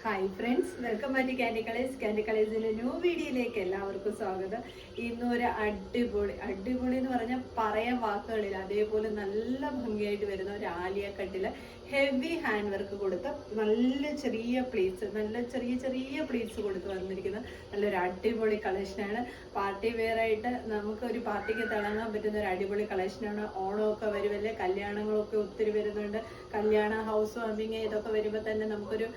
Hi friends, welcome back to candy colours. Candy കളേഴ്സിന്റെ new വീഡിയോയിലേക്ക് എല്ലാവർക്കും സ്വാഗതം. ഇന്നൊരു അടിപൊളി എന്ന് പറഞ്ഞാൽ പറയാൻ വാക്കുകളില്ല, അതേപോലെ നല്ല ഭംഗിയായിട്ട് വരുന്ന ഒരു ആലിയ കട്ടില് ഹെവി ഹാൻഡ് വർക്ക് കൊടുത്ത് നല്ല ചെറിയ പ്ലീറ്റ്സ് കൊടുത്ത് വന്നിരിക്കുന്ന നല്ലൊരു അടിപൊളി കളക്ഷനാണ്. പാർട്ടി വെയർ ആയിട്ട് നമുക്ക് ഒരു പാർട്ടിക്ക് തിളങ്ങാൻ പറ്റുന്ന ഒരു അടിപൊളി കളക്ഷനാണ്. ഓണമൊക്കെ വരുമല്ലേ, കല്യാണങ്ങളൊക്കെ ഒത്തിരി വരുന്നുണ്ട്. കല്യാണ ഹൗസ് വാമിങ് ഇതൊക്കെ വരുമ്പോൾ തന്നെ നമുക്കൊരു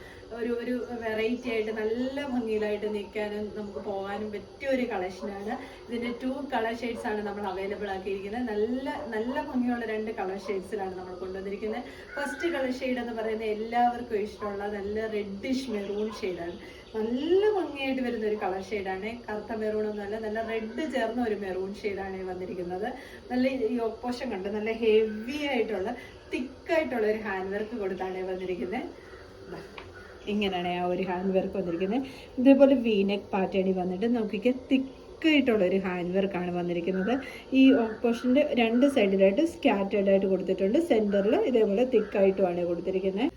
ഒരു വെറൈറ്റി ആയിട്ട് നല്ല ഭംഗിയിലായിട്ട് നിൽക്കാനും നമുക്ക് പോകാനും പറ്റിയ ഒരു കളക്ഷനാണ്. ഇതിന്റെ 2 കളർ ഷെയ്ഡ്സ് ആണ് നമ്മൾ അവൈലബിൾ ആക്കിയിരിക്കുന്നത്. നല്ല ഭംഗിയുള്ള 2 കളർ ഷെയ്ഡ്സിലാണ് നമ്മൾ കൊണ്ടുവന്നിരിക്കുന്നത്. ഫസ്റ്റ് കളർ ഷെയ്ഡ് എന്ന് പറയുന്നത് എല്ലാവർക്കും ഇഷ്ടമുള്ള നല്ല റെഡിഷ് മെറൂൺ ഷെയ്ഡാണ്. നല്ല ഭംഗിയായിട്ട് വരുന്ന ഒരു കളർ ഷെയ്ഡാണ്. കറുത്ത മെറൂൺ ഒന്നുമല്ല, നല്ല റെഡ് ചേർന്ന ഒരു മെറൂൺ ഷെയ്ഡാണ് വന്നിരിക്കുന്നത്. നല്ല ഈ ഓപ്പോഷൻ കണ്ട് നല്ല ഹെവി ആയിട്ടുള്ള തിക്കായിട്ടുള്ള ഒരു ഹാൻഡ് വർക്ക് കൊടുത്താണ് വന്നിരിക്കുന്നത്. ഇങ്ങനെയാണ് ആ ഒരു ഹാൻഡ് വർക്ക് വന്നിരിക്കുന്നത്. ഇതേപോലെ വീനെക്ക് പാറ്റേണി വന്നിട്ട് നോക്കിക്ക് തിക്കായിട്ടുള്ളൊരു ഹാൻഡ് വർക്കാണ് വന്നിരിക്കുന്നത്. ഈ പോർഷൻ്റെ 2 സൈഡിലായിട്ട് സ്കാറ്റേർഡ് ആയിട്ട് കൊടുത്തിട്ടുണ്ട്. സെൻറ്ററിൽ ഇതേപോലെ തിക്കായിട്ടുമാണ് കൊടുത്തിരിക്കുന്നത്.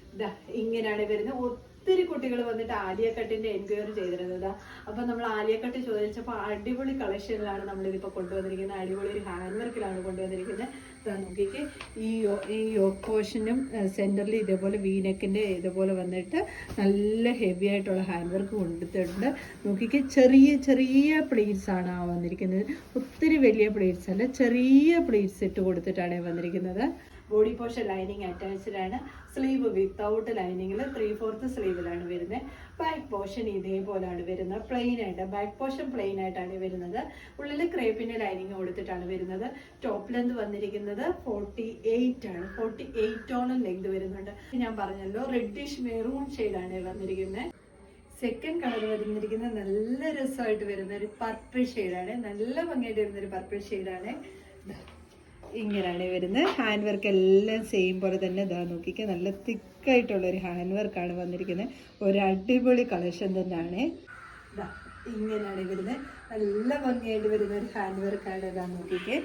ഇങ്ങനെയാണ് വരുന്നത്. ഒത്തിരി കുട്ടികൾ വന്നിട്ട് ആലിയ കട്ടിന്റെ എൻക്വയറി ചെയ്തിരുന്നത്. അപ്പൊ നമ്മൾ ആലിയ കട്ട് ചോദിച്ചപ്പോൾ അടിപൊളി കളക്ഷനിലാണ് നമ്മളിതിപ്പോൾ കൊണ്ടുവന്നിരിക്കുന്നത്. അടിപൊളി ഒരു ഹാൻഡ് വർക്കിലാണ് കൊണ്ടുവന്നിരിക്കുന്നത്. നോക്കിക്ക് ഈ യോക്ക് പോർഷനും സെന്ററിൽ ഇതേപോലെ വീനെക്കിന്റെ ഇതേപോലെ വന്നിട്ട് നല്ല ഹെവി ആയിട്ടുള്ള ഹാൻഡ് വർക്ക് കൊടുത്തിട്ടുണ്ട്. നോക്കിക്ക് ചെറിയ പ്ലേറ്റ്സ് ആണ് വന്നിരിക്കുന്നത്. ഒത്തിരി വലിയ പ്ലേറ്റ്സ് അല്ല, ചെറിയ പ്ലേറ്റ്സ് ഇട്ട് കൊടുത്തിട്ടാണ് വന്നിരിക്കുന്നത്. ബോഡി പോർഷൻ ലൈനിങ് അറ്റാച്ച്ഡ് ആണ്. സ്ലീവ് വിത്തൗട്ട് ലൈനിങ്ങിൽ 3/4 സ്ലീവിലാണ് വരുന്നത്. ബാക്ക് പോർഷൻ ഇതേപോലെയാണ് വരുന്നത്. പ്ലെയിൻ ആയിട്ട് ബാക്ക് പോർഷൻ പ്ലെയിൻ ആയിട്ടാണ് വരുന്നത്. ഉള്ളിൽ ക്രേപ്പിന്റെ ലൈനിങ് കൊടുത്തിട്ടാണ് വരുന്നത്. ടോപ്പ് ലെന്ത് വന്നിരിക്കുന്നത് 48 ആണ്. 48ഓളം ലെങ്ത് വരുന്നുണ്ട്. ഞാൻ പറഞ്ഞല്ലോ, റെഡിഷ് മെറൂൺ ഷെയ്ഡാണ് വന്നിരിക്കുന്നത്. സെക്കൻഡ് കളർ വന്നിരിക്കുന്നത് നല്ല രസമായിട്ട് വരുന്ന ഒരു പർപ്പിൾ ഷെയ്ഡാണ്. നല്ല ഭംഗിയായിട്ട് വരുന്ന ഒരു പർപ്പിൾ ഷെയ്ഡാണ്. ഇങ്ങനെയാണ് വരുന്നത്. ഹാൻഡ് വർക്ക് എല്ലാം സെയിം പോലെ തന്നെ നോക്കിക്കുക, നല്ല തിക്കായിട്ടുള്ള ഒരു ഹാൻഡ് വർക്കാണ് വന്നിരിക്കുന്നത്. ഒരു അടിപൊളി കളക്ഷൻ തന്നെയാണ്. ഇങ്ങനെയാണ് വരുന്നത്. നല്ല ഭംഗിയായിട്ട് വരുന്ന ഒരു ഹാൻഡ് വർക്കാണ്. നോക്കിക്കേ,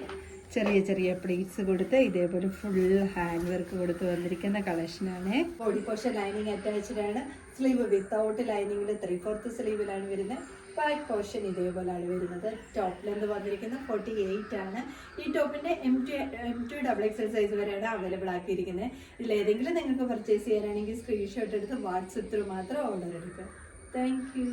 ചെറിയ പ്ലേറ്റ്സ് കൊടുത്ത് ഇതേപോലെ ഫുൾ ഹാൻഡ് വർക്ക് കൊടുത്ത് വന്നിരിക്കുന്ന കളക്ഷനാണ്. ബോഡി പോർഷൻ ലൈനിങ് അറ്റാച്ച്ഡ് ആണ്. സ്ലീവ് വിത്തൗട്ട് ലൈനിങ്ങിൽ 3/4 സ്ലീവിലാണ് വരുന്നത്. ബാക്ക് പോർഷൻ ഇതേപോലെയാണ് വരുന്നത്. ടോപ്പ് ലെന്ത് വന്നിരിക്കുന്നത് 48 ആണ്. ഈ ടോപ്പിന്റെ M2 XXL സൈസ് വരെയാണ് അവൈലബിൾ ആക്കിയിരിക്കുന്നത്. ഇതിലേതെങ്കിലും നിങ്ങൾക്ക് പർച്ചേസ് ചെയ്യാനാണെങ്കിൽ സ്ക്രീൻഷോട്ട് എടുത്ത് വാട്സപ്പ് ത്രൂ മാത്രം ഓർഡർ എടുക്കുക. Thank you.